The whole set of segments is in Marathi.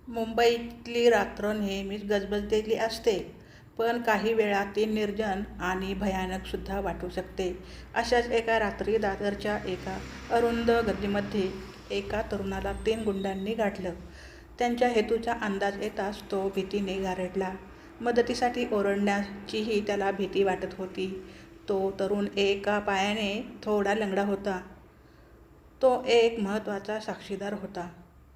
मुंबईतली रात्र नेहमीच गजबजलेली असते, पण काही वेळा ती निर्जन आणि भयानकसुद्धा वाटू शकते. अशाच एका रात्री दादरच्या एका अरुंद गल्लीमध्ये एका तरुणाला 3 गुंडांनी गाठलं. त्यांच्या हेतूचा अंदाज येताच तो भीतीने गारडला. मदतीसाठी ओरडण्याचीही त्याला भीती वाटत होती. तो तरुण एका पायाने थोडा लंगडा होता. तो एक महत्त्वाचा साक्षीदार होता.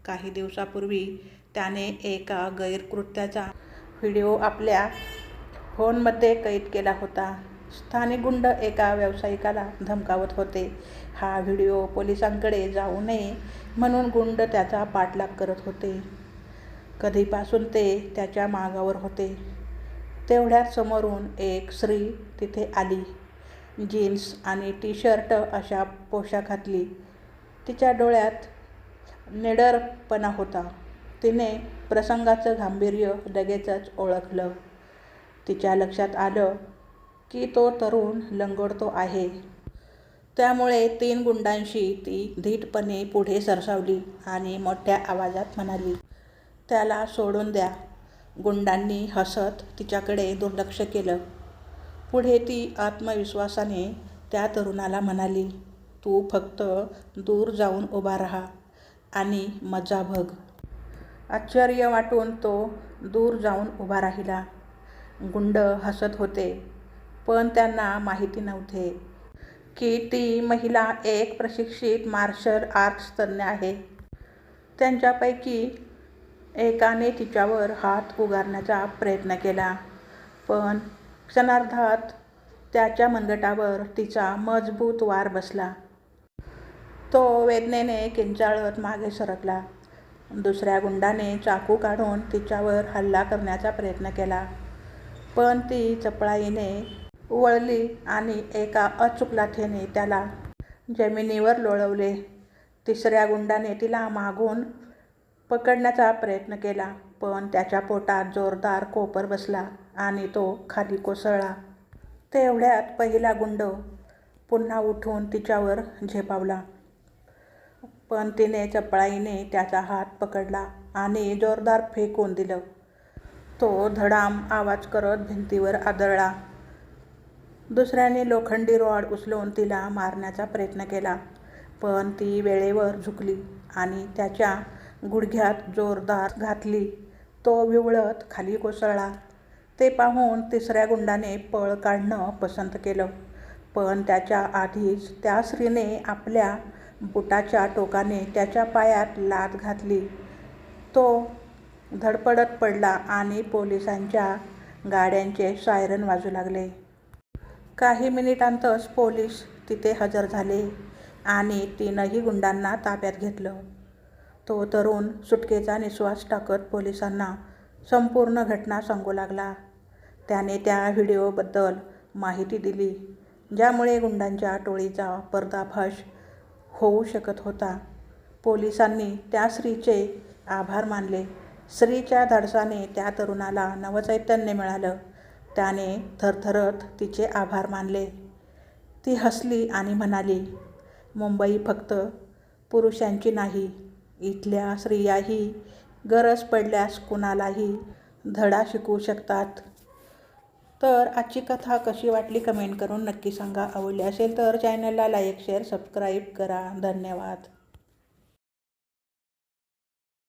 काही दिवसांपूर्वी त्याने एका गैरकृत्याचा व्हिडिओ आपल्या फोनमध्ये कैद केला होता. स्थानिक गुंड एका व्यावसायिकाला धमकावत होते. हा व्हिडिओ पोलिसांकडे जाऊ नये म्हणून गुंड त्याचा पाठलाग करत होते. कधीपासून ते त्याच्या मागावर होते. तेवढ्यात समोरून एक स्त्री तिथे आली. जीन्स आणि टी-शर्ट अशा पोशाखातली. तिच्या डोळ्यात निडरपणा होता. तिने प्रसंगाचं गांभीर्य लगेचच ओळखलं. तिच्या लक्षात आलं की तो तरुण लंगडतो आहे. त्यामुळे 3 गुंडांशी ती धीटपणे पुढे सरसावली आणि मोठ्या आवाजात म्हणाली, "त्याला सोडून द्या." गुंडांनी हसत तिच्याकडे दुर्लक्ष केलं. पुढे ती आत्मविश्वासाने त्या तरुणाला म्हणाली, "तू फक्त दूर जाऊन उभा राहा आणि मजा बघ." आश्चर्य वाटून तो दूर जाऊन उभा राहिला. गुंड हसत होते, पण त्यांना माहिती नव्हते की ती महिला एक प्रशिक्षित मार्शल आर्ट्स तज्ज्ञ आहे. त्यांच्यापैकी एकाने तिच्यावर हात उगारण्याचा प्रयत्न केला, पण क्षणार्धात त्याच्या मनगटावर तिचा मजबूत वार बसला. तो वेदनेने किंचाळत मागे सरकला. दुसऱ्या गुंडाने चाकू काढून तिच्यावर हल्ला करण्याचा प्रयत्न केला, पण ती चपळाईने वळली आणि एका अचूक लाथेने त्याला जमिनीवर लोळवले. तिसऱ्या गुंडाने तिला मागून पकडण्याचा प्रयत्न केला, पण त्याच्या पोटात जोरदार कोपर बसला आणि तो खाली कोसळला. तेवढ्यात पहिला गुंड पुन्हा उठून तिच्यावर झेपावला, पण तिने चपळाईने त्याचा हात पकडला आणि जोरदार फेकून दिलं. तो धडाम आवाज करत भिंतीवर आदळला. दुसऱ्याने लोखंडी रॉड उचलून तिला मारण्याचा प्रयत्न केला, पण ती वेळेवर झुकली आणि त्याच्या गुडघ्यात जोरदार घातली. तो विव्हळत खाली कोसळला. ते पाहून तिसऱ्या गुंडाने पळ काढणं पसंत केलं, पण त्याच्या आधीच त्या स्त्रीने आपल्या बुटाच्या टोकाने त्याच्या पायात लाथ घातली. तो धडपडत पडला आणि पोलिसांच्या गाड्यांचे सायरन वाजू लागले. काही मिनिटांतच पोलीस तिथे हजर झाले आणि 3ही गुंडांना ताब्यात घेतलं. तो तरुण सुटकेचा निःश्वास टाकत पोलिसांना संपूर्ण घटना सांगू लागला. त्याने त्या व्हिडिओबद्दल माहिती दिली, ज्यामुळे गुंडांच्या टोळीचा पर्दाफाश होऊ शकत होता. पोलिसांनी त्या स्त्रीचे आभार मानले. स्त्रीच्या धाडसाने त्या तरुणाला नवचैतन्य मिळालं. त्याने थरथरत तिचे आभार मानले. ती हसली आणि म्हणाली, "मुंबई फक्त पुरुषांची नाही, इथल्या स्त्रियाही गरज पडल्यास कुणालाही धडा शिकवू शकतात." तर आजची कथा कशी वाटली कमेंट करून नक्की सांगा. आवडली असेल तर चॅनलला लाईक, शेअर, सबस्क्राईब करा. धन्यवाद.